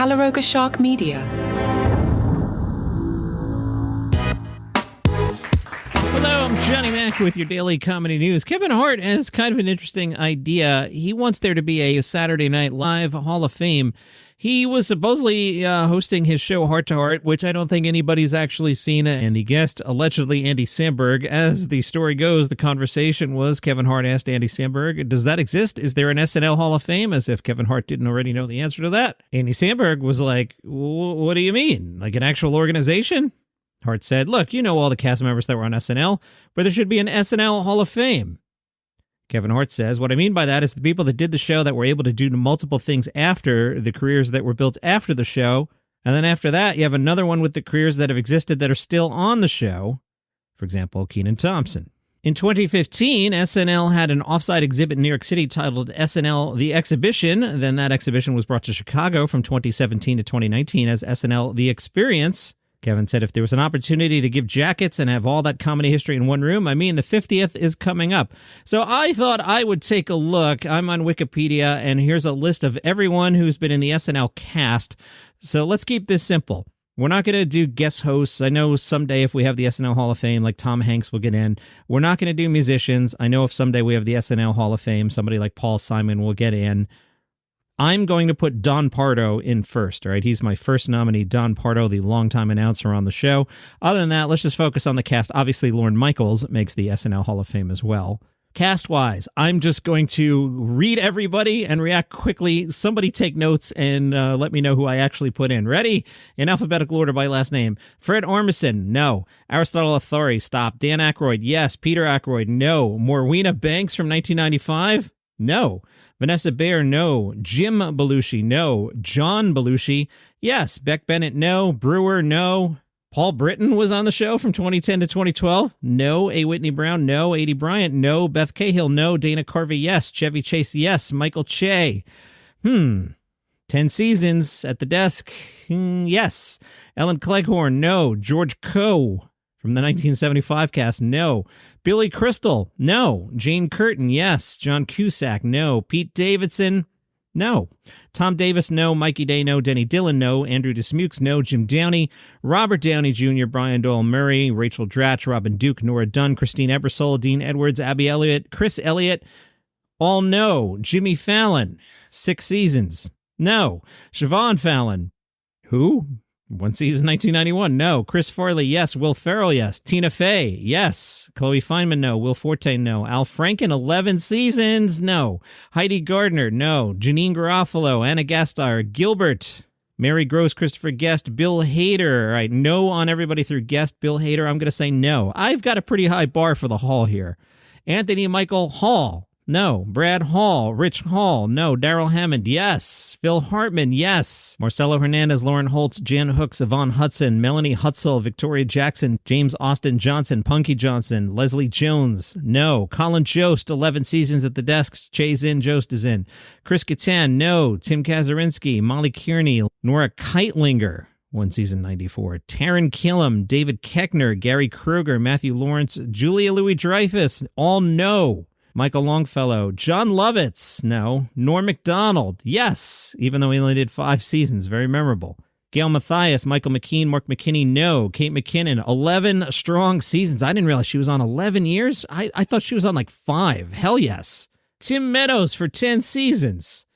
Calaroga Shark Media. Hello, I'm Johnny Mac with your daily comedy news. Kevin Hart has kind of an interesting idea. He wants there to be a Saturday Night Live Hall of Fame. He was supposedly hosting his show Heart to Heart, which I don't think anybody's actually seen, and the guest, allegedly Andy Samberg. As the story goes, the conversation was Kevin Hart asked Andy Samberg, does that exist? Is there an SNL Hall of Fame? As if Kevin Hart didn't already know the answer to that. Andy Samberg was like, what do you mean? Like an actual organization? Hart said, look, you know all the cast members that were on SNL, but there should be an SNL Hall of Fame. Kevin Hart says, what I mean by that is the people that did the show that were able to do multiple things after the careers that were built after the show. And then after that, you have another one with the careers that have existed that are still on the show. For example, Kenan Thompson. In 2015, SNL had an offsite exhibit in New York City titled SNL The Exhibition. Then that exhibition was brought to Chicago from 2017 to 2019 as SNL The Experience. Kevin said if there was an opportunity to give jackets and have all that comedy history in one room, I mean, the 50th is coming up. So I thought I would take a look. I'm on Wikipedia, and here's a list of everyone who's been in the SNL cast. So let's keep this simple. We're not going to do guest hosts. I know someday if we have the SNL Hall of Fame, like Tom Hanks will get in. We're not going to do musicians. I know if someday we have the SNL Hall of Fame, somebody like Paul Simon will get in. I'm going to put Don Pardo in first, all right? He's my first nominee, Don Pardo, the longtime announcer on the show. Other than that, let's just focus on the cast. Obviously, Lorne Michaels makes the SNL Hall of Fame as well. Cast-wise, I'm just going to read everybody and react quickly. Somebody take notes and let me know who I actually put in. Ready? In alphabetical order by last name. Fred Armisen, no. Aristotle Authori, stop. Dan Aykroyd, yes. Peter Aykroyd, no. Morwenna Banks from 1995, no. Vanessa Bayer, no. Jim Belushi, no. John Belushi, yes. Beck Bennett, no. Brewer, no. Paul Britton was on the show from 2010 to 2012. No. A. Whitney Brown, no. Adie Bryant, no. Beth Cahill, no. Dana Carvey, yes. Chevy Chase, yes. Michael Che, 10 seasons at the desk, yes. Ellen Cleghorn, no. George Coe from the 1975 cast, no. Billy Crystal, no. Jane Curtin, yes. John Cusack, no. Pete Davidson, no. Tom Davis, no. Mikey Day, no. Denny Dillon, no. Andrew Dismukes, no. Jim Downey, Robert Downey Jr., Brian Doyle Murray, Rachel Dratch, Robin Duke, Nora Dunn, Christine Ebersole, Dean Edwards, Abby Elliott, Chris Elliott, all no. Jimmy Fallon, 6 seasons, no. Siobhan Fallon, who? 1 season, 1991, no. Chris Farley, yes. Will Ferrell, yes. Tina Fey, yes. Chloe Feynman, no. Will Forte, no. Al Franken, 11 seasons, no. Heidi Gardner, no. Janine Garofalo, Anna Gasteyer, Gilbert, Mary Gross, Christopher Guest, Bill Hader. All right, no on everybody through Guest. Bill Hader, I'm going to say no. I've got a pretty high bar for the Hall here. Anthony Michael Hall, no. Brad Hall, Rich Hall, no. Daryl Hammond, yes. Phil Hartman, yes. Marcelo Hernandez, Lauren Holtz, Jan Hooks, Yvonne Hudson, Melanie Hutzel, Victoria Jackson, James Austin Johnson, Punky Johnson, Leslie Jones, no. Colin Jost, 11 seasons at the desk. Chay's in, Jost is in. Chris Kattan, no. Tim Kazurinsky, Molly Kearney, Nora Keitlinger, 1 season, 94. Taran Killam, David Koechner, Gary Kruger, Matthew Lawrence, Julia Louis-Dreyfus, all no. Michael Longfellow, John Lovitz, no. Norm Macdonald, yes, even though he only did 5 seasons, very memorable. Gail Mathias, Michael McKean, Mark McKinney, no. Kate McKinnon, 11 strong seasons. I didn't realize she was on 11 years. I thought she was on like 5. Hell yes. Tim Meadows for 10 seasons.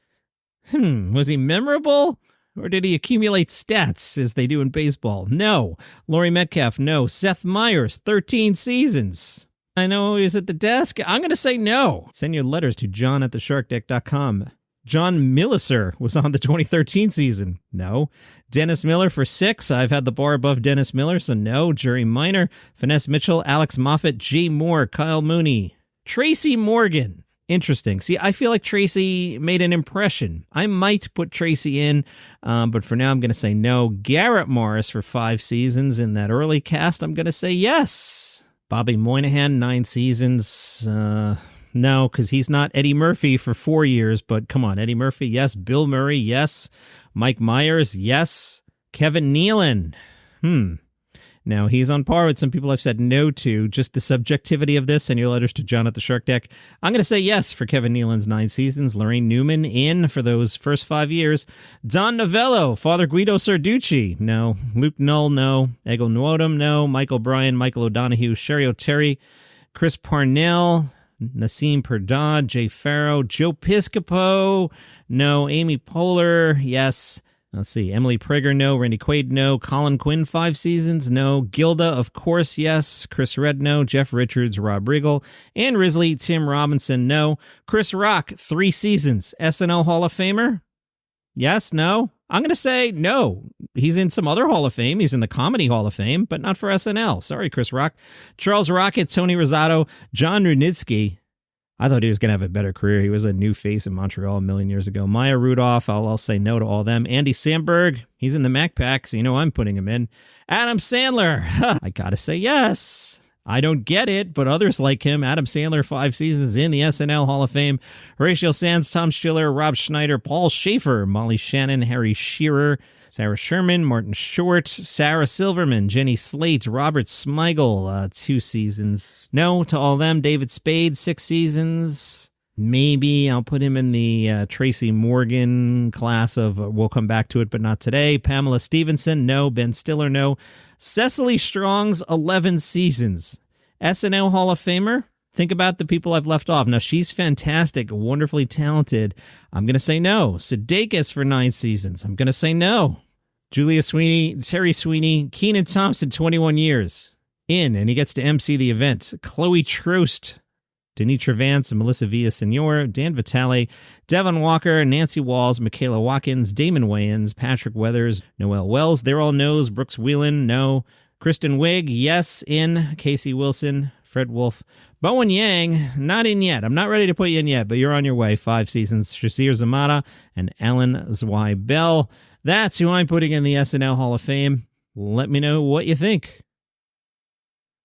Was he memorable? Or did he accumulate stats as they do in baseball? No. Laurie Metcalf, no. Seth Meyers, 13 seasons. I know he was at the desk. I'm going to say no. Send your letters to john@thesharkdeck.com. John Milliser was on the 2013 season. No. Dennis Miller for 6. I've had the bar above Dennis Miller, so no. Jerry Minor, Finesse Mitchell, Alex Moffat, Jay Moore, Kyle Mooney. Tracy Morgan. Interesting. See, I feel like Tracy made an impression. I might put Tracy in, but for now I'm going to say no. Garrett Morris for 5 seasons in that early cast. I'm going to say yes. Bobby Moynihan, 9 seasons. No, because he's not Eddie Murphy for 4 years, but come on, Eddie Murphy, yes. Bill Murray, yes. Mike Myers, yes. Kevin Nealon, Now, he's on par with some people I've said no to. Just the subjectivity of this and your letters to John at the Shark Deck. I'm going to say yes for Kevin Nealon's 9 seasons. Lorraine Newman in for those first 5 years. Don Novello, Father Guido Sarducci, no. Luke Null, no. Egil Nwodum, no. Michael Bryan, Michael O'Donoghue, Sherry O'Terry, Chris Parnell, Nassim Perdad, Jay Farrow, Joe Piscopo, no. Amy Poehler, yes. Let's see. Emily Prager, no. Randy Quaid, no. Colin Quinn, 5 seasons, no. Gilda, of course, yes. Chris Redd, no. Jeff Richards, Rob Riggle, Ann Risley, Tim Robinson, no. Chris Rock, 3 seasons. SNL Hall of Famer? Yes, no. I'm going to say no. He's in some other Hall of Fame. He's in the Comedy Hall of Fame, but not for SNL. Sorry, Chris Rock. Charles Rocket, Tony Rosato, John Rudnitsky. I thought he was going to have a better career. He was a new face in Montreal a million years ago. Maya Rudolph, I'll say no to all of them. Andy Samberg, he's in the Mac Pack, so you know I'm putting him in. Adam Sandler, I got to say yes. I don't get it, but others like him. Adam Sandler, 5 seasons in the SNL Hall of Fame. Horatio Sands, Tom Schiller, Rob Schneider, Paul Schaefer, Molly Shannon, Harry Shearer, Sarah Sherman, Martin Short, Sarah Silverman, Jenny Slate, Robert Smigel, 2 seasons. No to all of them. David Spade, 6 seasons. Maybe I'll put him in the Tracy Morgan class of we'll come back to it, but not today. Pamela Stevenson, no. Ben Stiller, no. Cecily Strong's 11 seasons. SNL Hall of Famer? Think about the people I've left off. Now, she's fantastic, wonderfully talented. I'm going to say no. Sudeikis for 9 seasons. I'm going to say no. Julia Sweeney, Terry Sweeney, Kenan Thompson, 21 years in, and he gets to MC the event. Chloe Trost, Denitra Vance, Melissa Villasenor, Dan Vitale, Devon Walker, Nancy Walls, Michaela Watkins, Damon Wayans, Patrick Weathers, Noel Wells, they're all no's. Brooks Whelan, no. Kristen Wiig, yes, in. Casey Wilson, Fred Wolf. Bowen Yang, not in yet. I'm not ready to put you in yet, but you're on your way. 5 seasons. Shazir Zamata and Alan Zweibel. That's who I'm putting in the SNL Hall of Fame. Let me know what you think.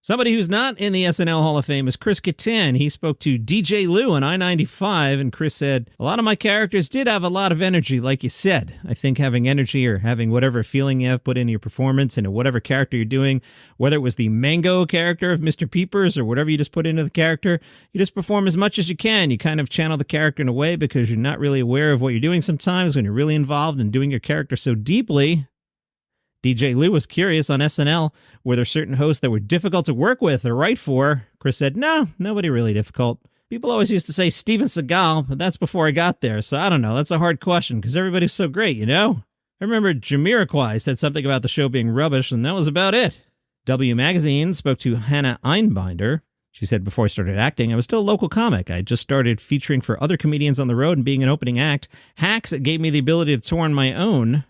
Somebody who's not in the SNL Hall of Fame is Chris Kattan. He spoke to DJ Lou on I-95, and Chris said, a lot of my characters did have a lot of energy, like you said. I think having energy or having whatever feeling you have put into your performance and whatever character you're doing, whether it was the Mango character of Mr. Peepers or whatever you just put into the character, you just perform as much as you can. You kind of channel the character in a way because you're not really aware of what you're doing sometimes when you're really involved in doing your character so deeply. DJ Lou was curious on SNL, were there certain hosts that were difficult to work with or write for? Chris said, no, nobody really difficult. People always used to say Steven Seagal, but that's before I got there, so I don't know. That's a hard question because everybody's so great, you know? I remember Jamiroquai said something about the show being rubbish, and that was about it. W Magazine spoke to Hannah Einbinder. She said, before I started acting, I was still a local comic. I had just started featuring for other comedians on the road and being an opening act. Hacks that gave me the ability to tour on my own.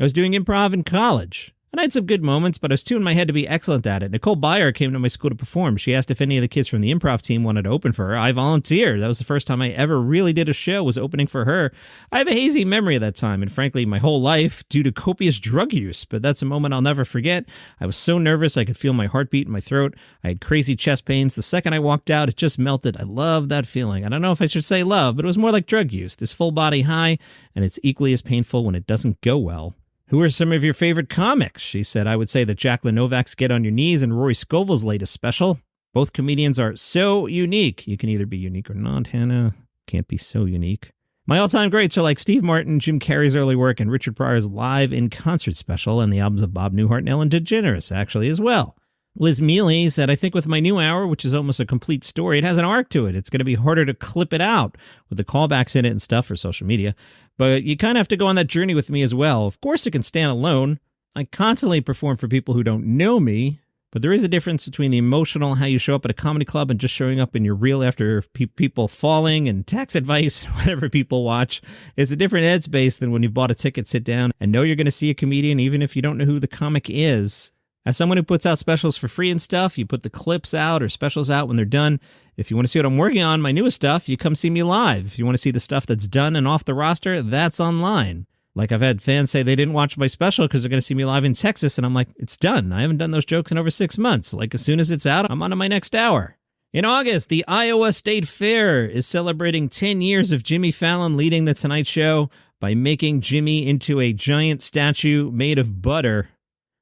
I was doing improv in college, and I had some good moments, but I was too in my head to be excellent at it. Nicole Byer came to my school to perform. She asked if any of the kids from the improv team wanted to open for her. I volunteered. That was the first time I ever really did a show, was opening for her. I have a hazy memory of that time, and frankly, my whole life, due to copious drug use, but that's a moment I'll never forget. I was so nervous I could feel my heartbeat in my throat. I had crazy chest pains. The second I walked out, it just melted. I love that feeling. I don't know if I should say love, but it was more like drug use, this full body high, and it's equally as painful when it doesn't go well. Who are some of your favorite comics? She said, I would say that Jacqueline Novak's Get on Your Knees and Rory Scovel's latest special. Both comedians are so unique. You can either be unique or not, Hannah. Can't be so unique. My all-time greats are like Steve Martin, Jim Carrey's early work, and Richard Pryor's live in concert special, and the albums of Bob Newhart and Ellen DeGeneres, actually, as well. Liz Miele said, I think with my new hour, which is almost a complete story, it has an arc to it. It's going to be harder to clip it out with the callbacks in it and stuff for social media. But you kind of have to go on that journey with me as well. Of course, it can stand alone. I constantly perform for people who don't know me, but there is a difference between the emotional, how you show up at a comedy club, and just showing up in your reel after people falling and tax advice, whatever people watch. It's a different headspace than when you bought a ticket, sit down, and know you're going to see a comedian, even if you don't know who the comic is. As someone who puts out specials for free and stuff, you put the clips out or specials out when they're done. If you want to see what I'm working on, my newest stuff, you come see me live. If you want to see the stuff that's done and off the roster, that's online. Like I've had fans say they didn't watch my special because they're going to see me live in Texas, and I'm like, it's done. I haven't done those jokes in over 6 months. Like as soon as it's out, I'm on to my next hour. In August, the Iowa State Fair is celebrating 10 years of Jimmy Fallon leading The Tonight Show by making Jimmy into a giant statue made of butter.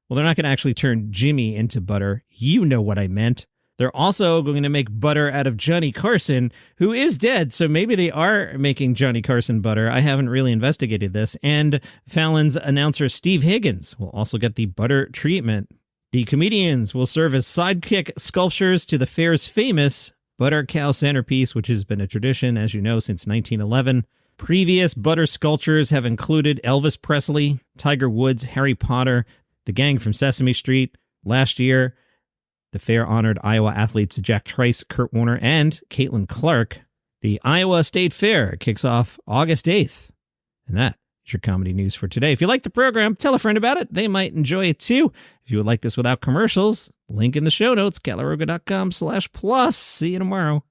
Well, they're not going to actually turn Jimmy into butter. You know what I meant. They're also going to make butter out of Johnny Carson, who is dead, so maybe they are making Johnny Carson butter. I haven't really investigated this. And Fallon's announcer Steve Higgins will also get the butter treatment. The comedians will serve as sidekick sculptures to the fair's famous butter cow centerpiece, which has been a tradition, as you know, since 1911. Previous butter sculptures have included Elvis Presley, Tiger Woods, Harry Potter, the gang from Sesame Street. Last year, the fair honored Iowa athletes Jack Trice, Kurt Warner, and Caitlin Clark. The Iowa State Fair kicks off August 8th. And that is your comedy news for today. If you like the program, tell a friend about it. They might enjoy it too. If you would like this without commercials, link in the show notes, calaroga.com/plus. See you tomorrow.